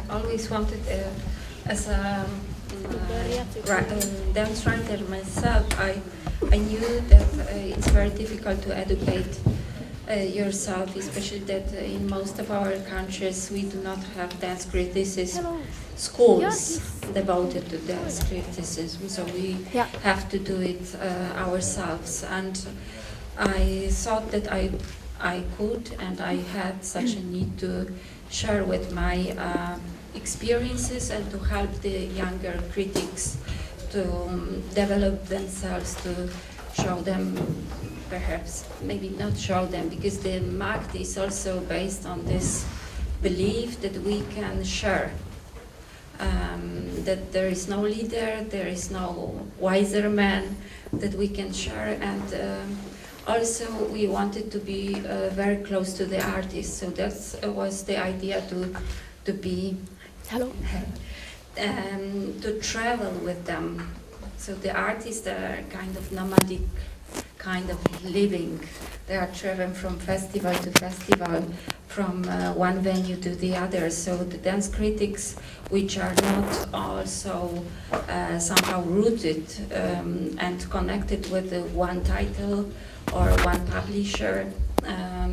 always wanted, as a dance writer myself, I knew that it's very difficult to educate yourself, especially that in most of our countries we do not have dance criticism schools devoted to dance criticism, so we have to do it ourselves. And I thought that I could, and I had such a need to share with my experiences and to help the younger critics to develop themselves, to show them, perhaps, maybe not show them, because the MAKT is also based on this belief that we can share, that there is no leader, there is no wiser man, that we can share, and also we wanted to be very close to the artists, so that was the idea to be to travel with them. So the artists are kind of nomadic kind of living. They are traveling from festival to festival, from one venue to the other. So the dance critics, which are not also somehow rooted and connected with one title or one publisher,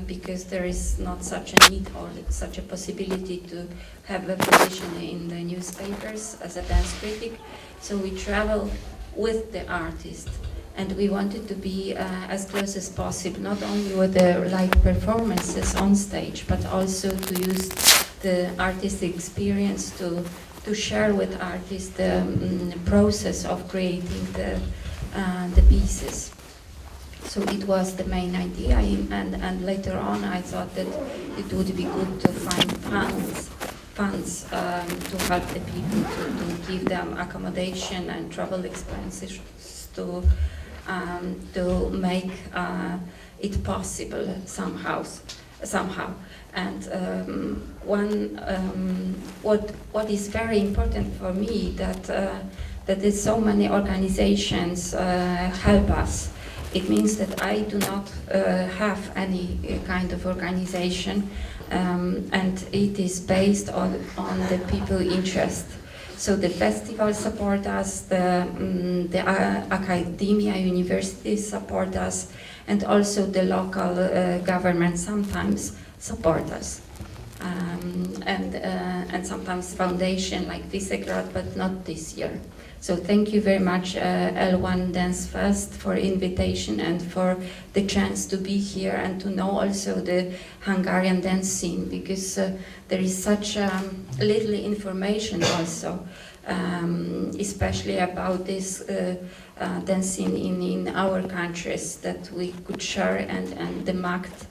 because there is not such a need or such a possibility to have a position in the newspapers as a dance critic. So we travel with the artist, and we wanted to be as close as possible, not only with the live performances on stage, but also to use the artistic experience to share with artists the process of creating the pieces. So it was the main idea, and later on I thought that it would be good to find funds to help the people, to give them accommodation and travel expenses, to make it possible somehow. And what is very important for me, that so many organizations help us. It means that I do not have any kind of organization, and it is based on the people interest. So the festivals support us, the academia, universities support us, and also the local government sometimes support us. And sometimes foundation like Visegrad, but not this year. So thank you very much, L1 Dance Fest, for invitation and for the chance to be here and to know also the Hungarian dance scene, because there is such little information also, especially about this dance scene in our countries, that we could share, and the MAKT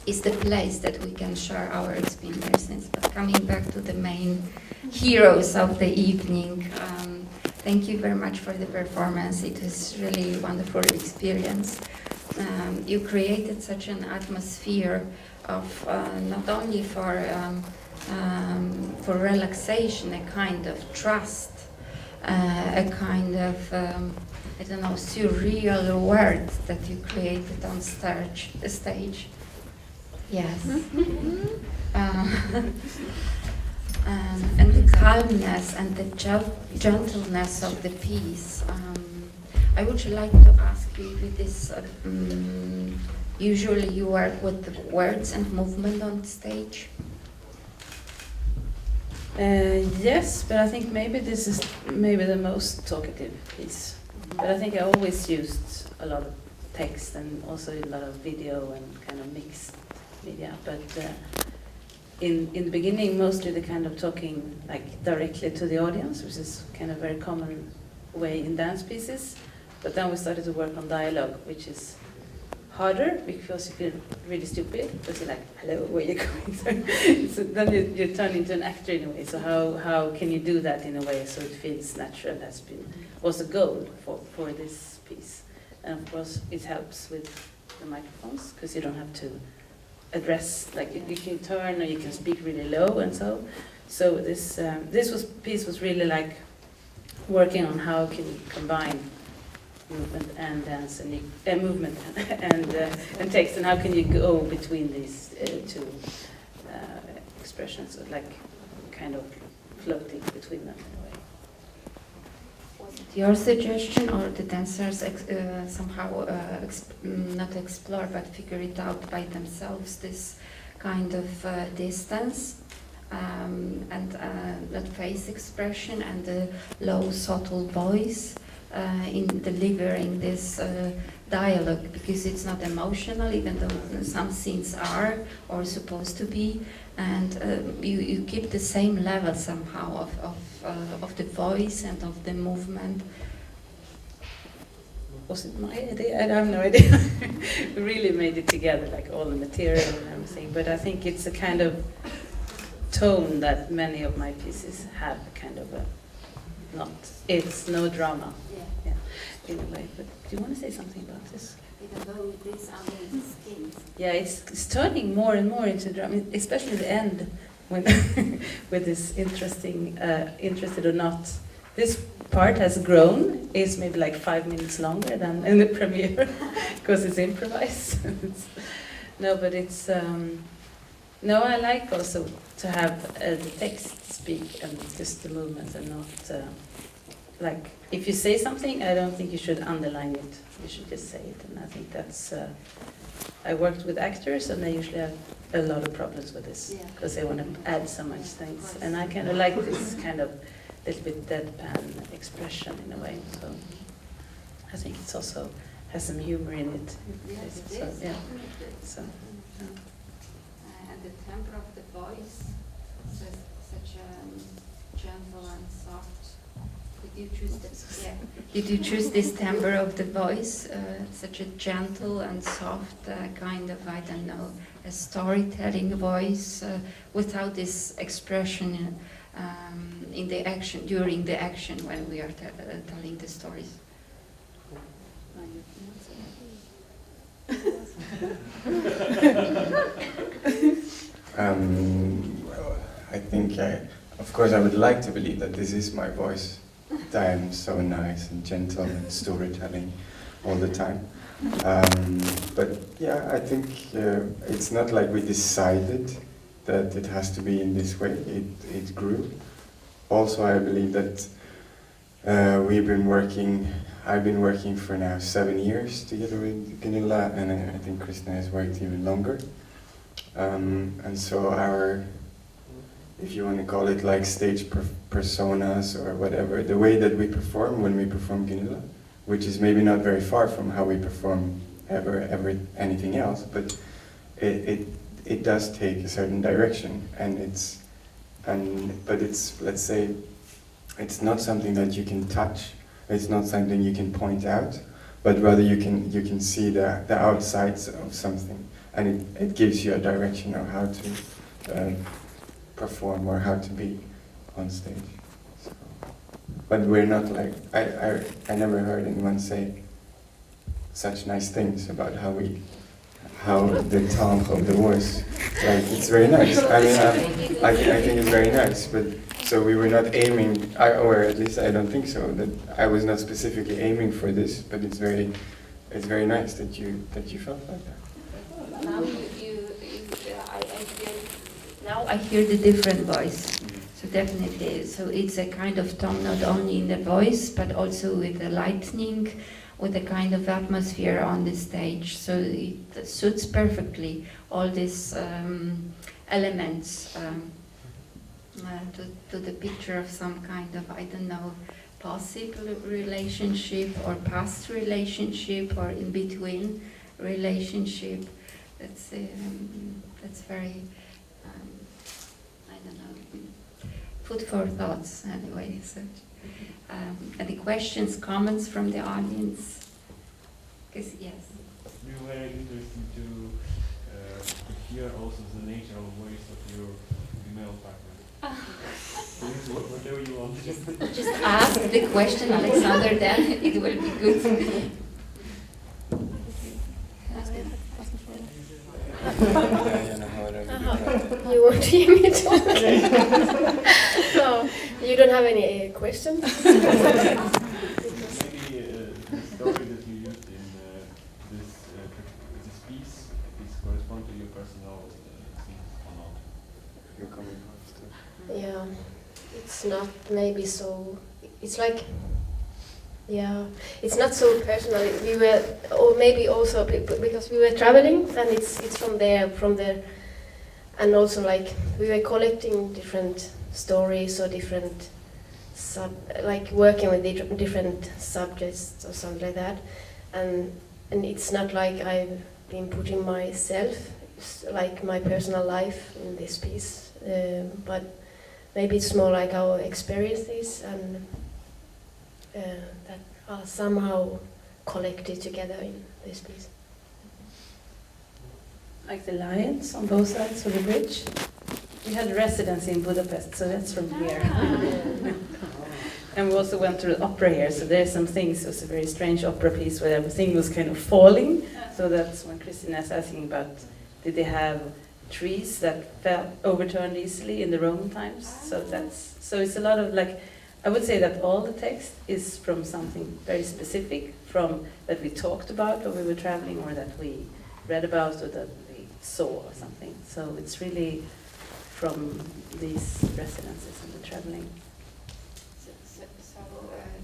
is the place that we can share our experiences. But coming back to the main heroes of the evening, thank you very much for the performance. It was really a wonderful experience. You created such an atmosphere of not only for relaxation, a kind of trust, a kind of I don't know, surreal world that you created on stage. Yes. And the calmness and the gentleness of the piece. I would like to ask you, with this, usually you work with the words and movement on stage? Yes, but I think maybe this is the most talkative piece. But I think I always used a lot of text and also a lot of video and kind of mixed media. But in the beginning, mostly the kind of talking like directly to the audience, which is kind of very common way in dance pieces. But then we started to work on dialogue, which is harder because you feel really stupid because you're like, hello, where are you going? So then you turn into an actor in a way. So how can you do that in a way so it feels natural? Was a goal for this piece. And of course it helps with the microphones because you don't have to address, like you can turn or you can speak really low and so. So this piece was really like working on how can you combine movement and dance and movement and text, and how can you go between these two expressions, like kind of floating between them in a way. Was it your suggestion, or the dancers somehow not explore but figure it out by themselves, this kind of distance and that face expression and the low subtle voice in delivering this dialogue, because it's not emotional, even though some scenes are or supposed to be, and you keep the same level somehow of the voice and of the movement. Was it my idea? I have no idea. We really made it together, like all the material and everything, but I think it's a kind of tone that many of my pieces have, kind of a, not, it's no drama. Yeah, in a way. But do you want to say something about this? Even though this under skin. Yeah, it's turning more and more into drama, especially the end, when with this interesting, interested or not. This part has grown. It's maybe like 5 minutes longer than in the premiere because it's improvised. No, but it's no. I like also to have the text speak and just the movement, and not like if you say something, I don't think you should underline it. You should just say it, and I think that's. I worked with actors, and they usually have a lot of problems with this because they want to add so much things, and I kind of like this kind of little bit deadpan expression in a way. So I think it's also has some humor in it. Yes, it so, is. yeah. So, yeah. And the temper of the voice, such a gentle and soft. Did you choose this? Yeah. Did you choose this timbre of the voice, such a gentle and soft kind of, I don't know, a storytelling voice, without this expression in the action, during the action when we are telling the stories? I think, of course, I would like to believe that this is my voice. I am so nice and gentle and storytelling all the time. But yeah, I think it's not like we decided that it has to be in this way. It grew. Also, I believe that I've been working for now 7 years together with Gunilla, and I think Krishna has worked even longer. And so our, if you want to call it like stage personas or whatever, the way that we perform when we perform Gunilla, which is maybe not very far from how we perform ever anything else, but it does take a certain direction, but it's, let's say, it's not something that you can touch, it's not something you can point out, but rather you can see the outsides of something, and it gives you a direction of how to perform or how to be on stage. So, but we're not like, I never heard anyone say such nice things about how the timbre of the voice, like, it's very nice. I mean, I think it's very nice, but so we were not aiming, or at least I don't think so, that I was not specifically aiming for this, but it's very nice that you felt like that. Now I hear the different voice. So definitely, so it's a kind of tone not only in the voice, but also with the lightning, with a kind of atmosphere on the stage. So it suits perfectly all these elements to the picture of some kind of, I don't know, possible relationship or past relationship or in between relationship. That's very, I don't know, food for thoughts anyway. So, any questions, comments from the audience? Yes. It would be very interesting to hear also the nature of voice of your female partner. Whatever you want. Just ask the question, Alexander, then it will be good. You want to hear me talk? No, you don't have any questions? Maybe the story that you used in this piece is correspond to your personal things or not? not maybe so. It's like, yeah, it's not so personal. We were, or maybe also because we were traveling, and it's from there, and also like we were collecting different stories or different like working with different subjects or something like that, and it's not like I've been putting myself, like my personal life in this piece, but maybe it's more like our experiences and that are somehow collected together in this piece. Like the lions on both sides of the bridge. We had residency in Budapest, so that's from here. And we also went to the opera here, so there's some things. It was a very strange opera piece where everything was kind of falling. So that's when Christina is asking about, did they have trees that overturned easily in the Roman times? So it's a lot of like, I would say that all the text is from something very specific, from that we talked about when we were traveling, or that we read about, or that we saw or something. So it's really from these residences and the traveling.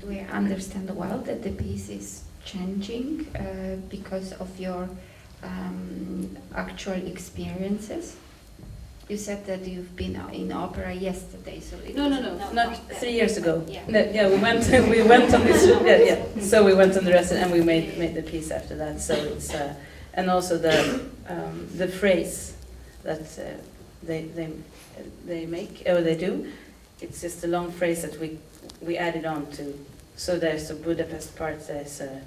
Do we understand well that the piece is changing because of your actual experiences? You said that you've been in opera yesterday, so No, not 3 years ago. Yeah. No, yeah, we went on this. Yeah. So we went on the rest, and we made the piece after that. So it's and also the phrase that they make, or they do. It's just a long phrase that we added on to. So there's a Budapest part, there's a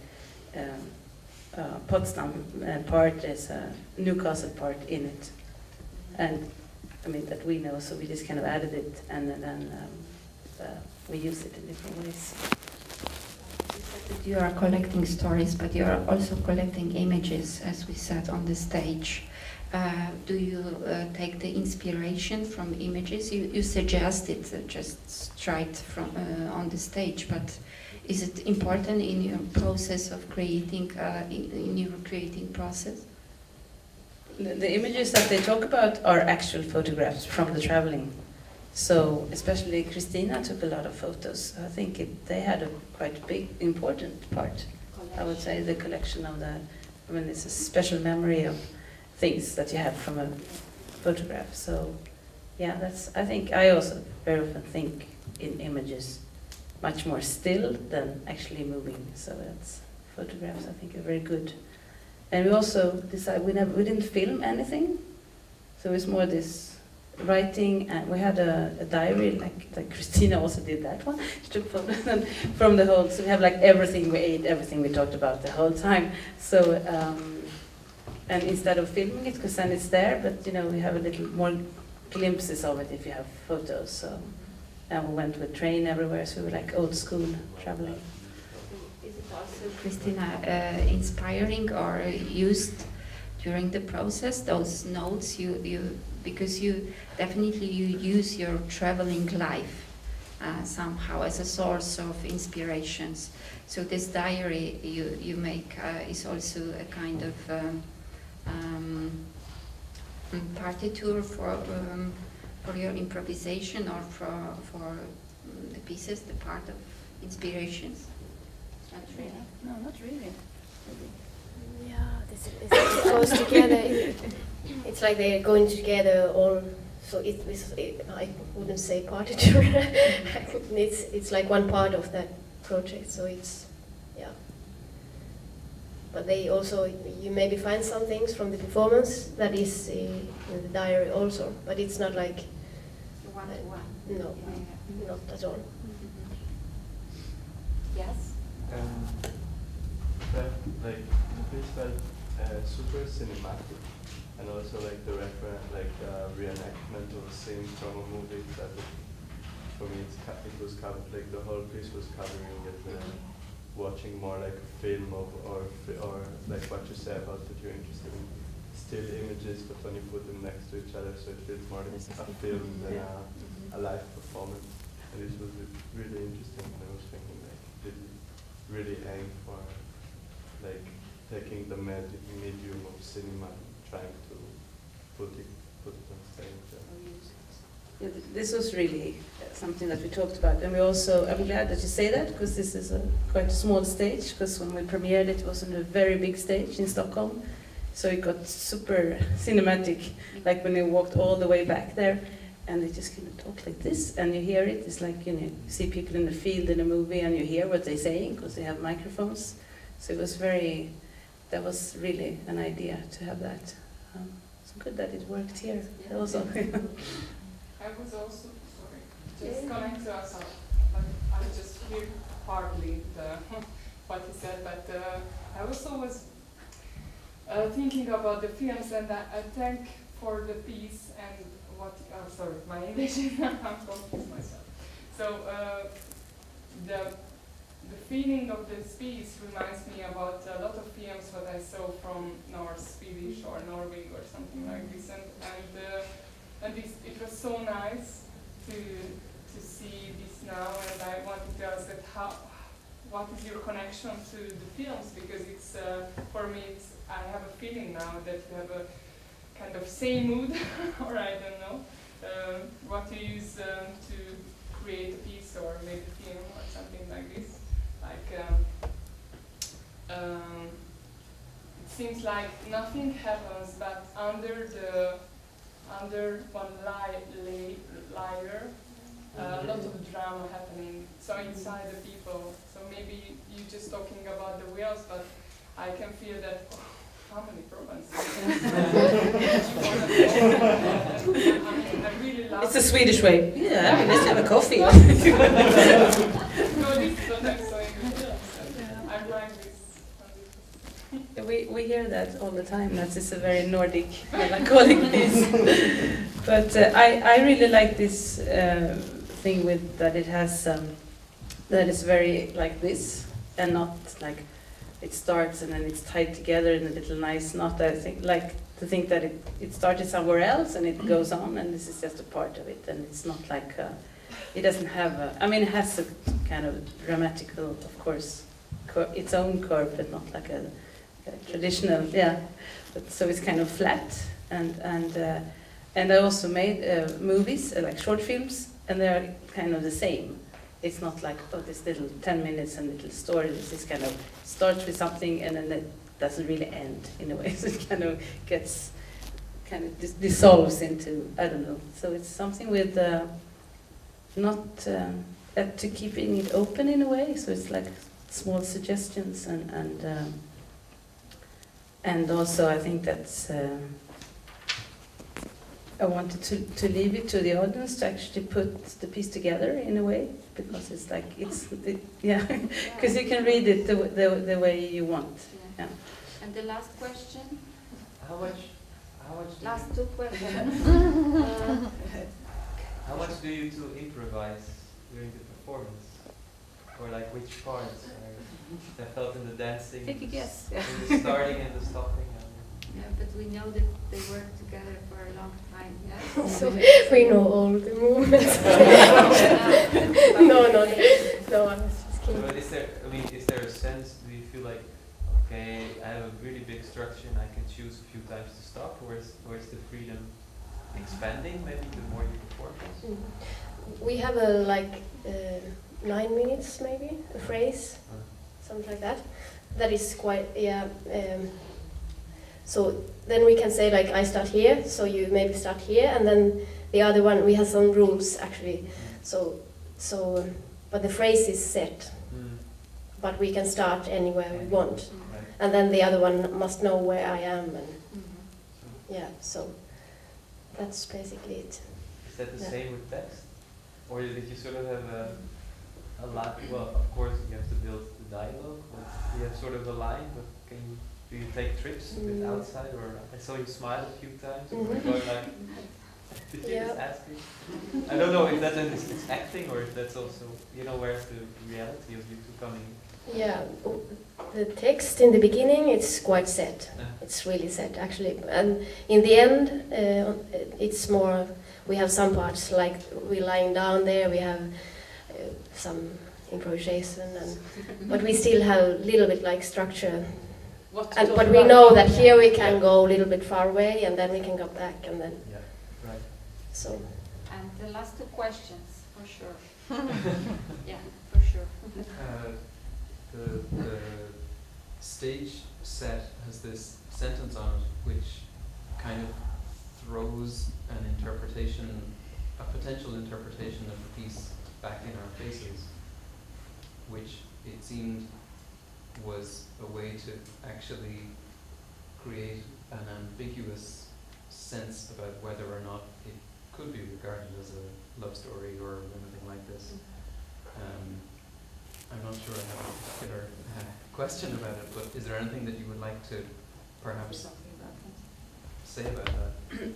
Potsdam part, there's a Newcastle part in it, and I mean that we know. So we just kind of added it, and then we use it in different ways. You are collecting stories, but you are also collecting images, as we said on the stage. Do you take the inspiration from images? You suggested just straight from on the stage, but is it important in your process of creating, in your creating process? The images that they talk about are actual photographs from the traveling. So especially Christina took a lot of photos. I think they had a quite big, important part. I would say the collection of that. I mean, it's a special memory of things that you have from a photograph. So yeah, I think I also very often think in images much more still than actually moving. So that's photographs, I think, are very good. And we also decided we didn't film anything. So it's more this writing, and we had a diary, like Christina also did that one. She took photos from the whole, so we have like everything we ate, everything we talked about the whole time. So, and instead of filming it, because then it's there, but you know, we have a little more glimpses of it if you have photos. So, and we went with train everywhere, so we were like old school traveling. Is it also, Christina, inspiring or used during the process, those notes because you definitely use your traveling life somehow as a source of inspirations. So this diary you make is also a kind of partiture for your improvisation, or for the pieces, the part of inspirations. Not really. No, not really. Yeah, it goes together. It's like they're going together all. So I wouldn't say partiture. It's like one part of that project. So it's, yeah. But they also, you maybe find some things from the performance that is in the diary also. But it's not like One-to-one. No, not at all. Yes. But like the piece felt super cinematic, and also like the reenactment of a scene from a movie. That for me, it was covered, like the whole piece was covering it, watching more like a film or like what you say about that you're interested in still images, but when you put them next to each other, so it feels more like a film than a live performance. And this was really interesting. And I was thinking like, did it really aim for like taking the medium of cinema, trying to put it on stage. Yeah, this was really something that we talked about, and we also, I'm glad that you say that, because this is quite a small stage, because when we premiered it was on a very big stage in Stockholm, so it got super cinematic, like when you walked all the way back there, and they just kind of talk like this, and you hear it, it's like, you see people in the field in a movie, and you hear what they're saying, because they have microphones, so it was that was really an idea to have that. It's good that it worked here also. I was also, sorry, just coming to us, but I just hear partly what he said, but I also was thinking about the films, and I thank for the piece and what, sorry, my English is, I'm confused myself. So the feeling of this piece reminds me about a lot of films that I saw from Swedish or Norway or something like this, and it was so nice to see this now, and I wanted to ask that what is your connection to the films, because it's for me I have a feeling now that you have a kind of same mood or I don't know what you use to create a piece or make a film or something like this. Like it seems like nothing happens, but under one layer, a lot of drama happening. So inside the people. So maybe you're just talking about the wheels, but I can feel that. Oh, how many problems? I really love. It's a Swedish way. Yeah, I mean, let's have a coffee. No, this is what I'm saying. I like this. We hear that all the time. That is a very Nordic melancholic piece. But I really like this thing with that it has that is very like this and not like it starts and then it's tied together in a little nice knot. I think to think that it started somewhere else and it goes on, and this is just a part of it, and it's not like it doesn't have I mean, it has a kind of dramatical, of course, its own curve, but not like a traditional, yeah. But so it's kind of flat, and I also made movies, like short films, and they're kind of the same. It's not like, oh, this little 10 minutes and little story. This is kind of starts with something and then it doesn't really end in a way. So it kind of gets, dissolves into, I don't know. So it's something with not to keeping it open in a way. So it's like small suggestions and also I think that's. I wanted to leave it to the audience to actually put the piece together in a way, because it's like yeah, because you can read it the way you want. Yeah. Yeah. And the last question? How much Last two questions. how much do you two improvise during the performance? Or like which parts? I felt in the dancing, Take a guess. in the starting and the stopping. Yeah, but we know that they work together for a long time. Yeah? So we know all the movements. No, I was just So kidding. is there a sense, do you feel like, okay, I have a really big structure and I can choose a few times to stop, or is the freedom expanding maybe the more you perform? We have 9 minutes maybe, a phrase, something like that. That is quite, yeah. So then we can say like I start here, so you maybe start here, and then the other one we have some rules actually. So but the phrase is set, but we can start anywhere we want, Right. and then the other one must know where I am, and yeah. So that's basically it. Is that the Yeah. same with text? Or did you sort of have a line? Well, of course you have to build the dialogue, but you have sort of a line, but do you take trips with outside, or I saw you smile a few times, or going like, did you just ask me? I don't know if it's acting, or if that's also, where's the reality of you two coming in? Yeah, the text in the beginning it's quite set. It's really set actually, and in the end it's more. We have some parts like we're lying down there. We have some improvisation, but we still have a little bit like structure. But we know that here we can go a little bit far away, and then we can go back, and then Yeah, right. so. And the last two questions, for sure. Yeah, for sure. The stage set has this sentence on it which kind of throws an interpretation, a potential interpretation of the piece back in our faces, which it seemed was a way to actually create an ambiguous sense about whether or not it could be regarded as a love story or anything like this. I'm not sure I have a particular question about it, but is there anything that you would like to perhaps say about that?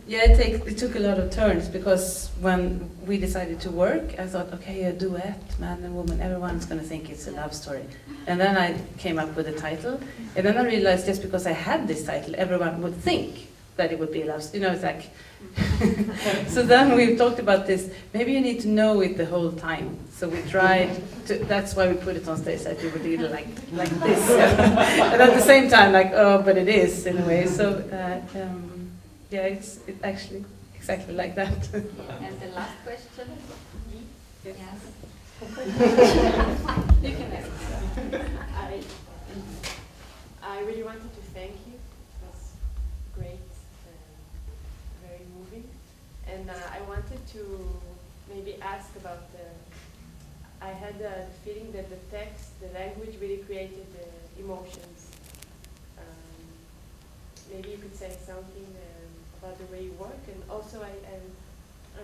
Yeah, it took a lot of turns, because when we decided to work, I thought, okay, a duet, man and woman, everyone's going to think it's a love story. And then I came up with a title, and then I realized just because I had this title, everyone would think that it would be a love story. You know, it's like... So then we talked about this, maybe you need to know it the whole time. So we tried to, that's why we put it on stage, that you would either like this. And at the same time, like, oh, but it is, in a way. So, yeah, it's actually exactly like that. And the last question? Yes. You can ask. I really wanted to thank you. It was great, very moving. And I wanted to maybe ask about I had the feeling that the text, the language really created the emotions. Maybe you could say something about the way you work. And also I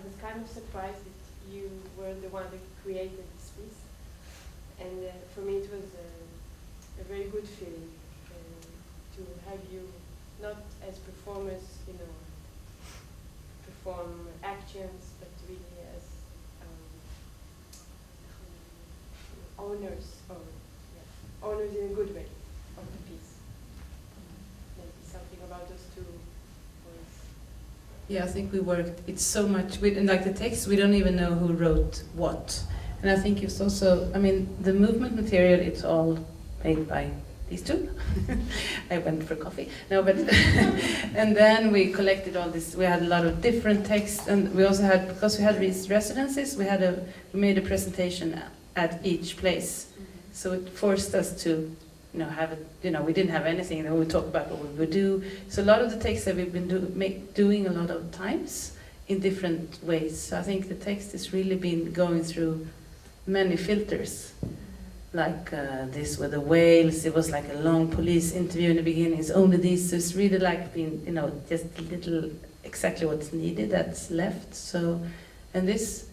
was kind of surprised that you were the one that created this piece. And for me it was a very good feeling to have you not as performers, you know, perform actions, but really as owners, or owners in a good way of the piece. Maybe something about those two words. Yeah, I think we worked, it's so much, and like the text, we don't even know who wrote what. And I think it's also, I mean, the movement material, it's all made by these two. I went for coffee. No, but, and then we collected all this, we had a lot of different texts, and we also had, because we had these residencies, we made a presentation at each place. So it forced us to, you know, have it, you know, we didn't have anything, and we would talk about what we would do. So a lot of the texts that we've been doing a lot of times in different ways. So I think the text has really been going through many filters. Like this with the whales, it was like a long police interview in the beginning. It's only this, so it's really like being, you know, just a little exactly what's needed that's left. So, and this,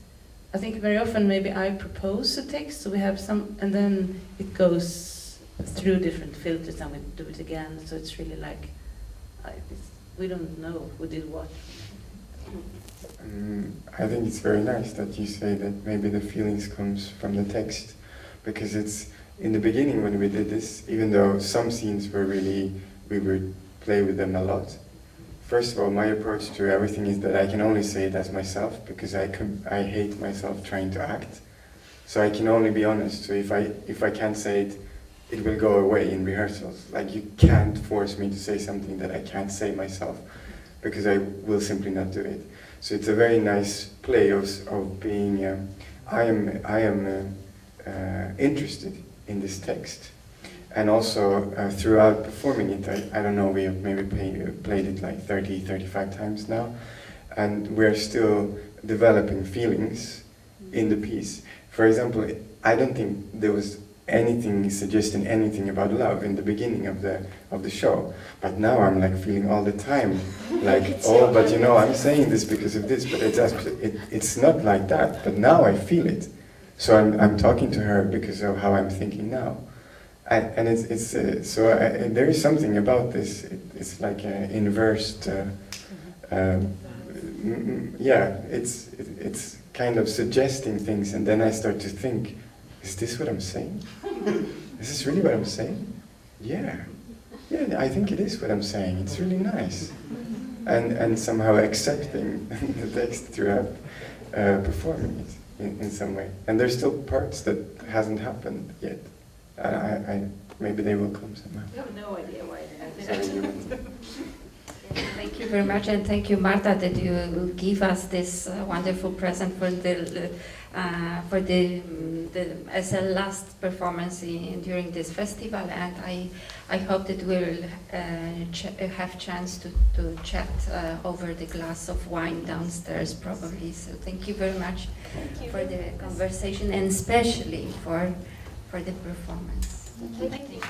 I think very often maybe I propose a text, so we have some, and then it goes through different filters, and we do it again. So it's really like, we don't know who did what. I think it's very nice that you say that maybe the feelings comes from the text. Because it's, in the beginning when we did this, even though some scenes were really, we would play with them a lot. First of all, my approach to everything is that I can only say it as myself, because I hate myself trying to act. So I can only be honest. So if I can't say it, it will go away in rehearsals. Like, you can't force me to say something that I can't say myself, because I will simply not do it. So it's a very nice play of being, I am interested in this text, and also throughout performing it, I don't know, we have maybe played it like 35 times now, and we're still developing feelings in the piece. For example, I don't think there was anything suggesting anything about love in the beginning of the show, but now I'm like feeling all the time like, oh, but you know, I'm saying this because of this, but it's not like that, but now I feel it. So I'm talking to her because of how I'm thinking now, and there is something about this. It's like an inversed, yeah. It's kind of suggesting things, and then I start to think, is this what I'm saying? Is this really what I'm saying? Yeah, I think it is what I'm saying. It's really nice, and somehow accepting the text throughout performing it. In some way, and there's still parts that hasn't happened yet. Maybe they will come somehow. You have no idea why they haven't. Thank you very much, and thank you, Marta, that you give us this wonderful present for the as a last performance during this festival. And I hope that we'll have chance to chat over the glass of wine downstairs, probably. So thank you very much for the conversation, and especially for the performance. Thank you.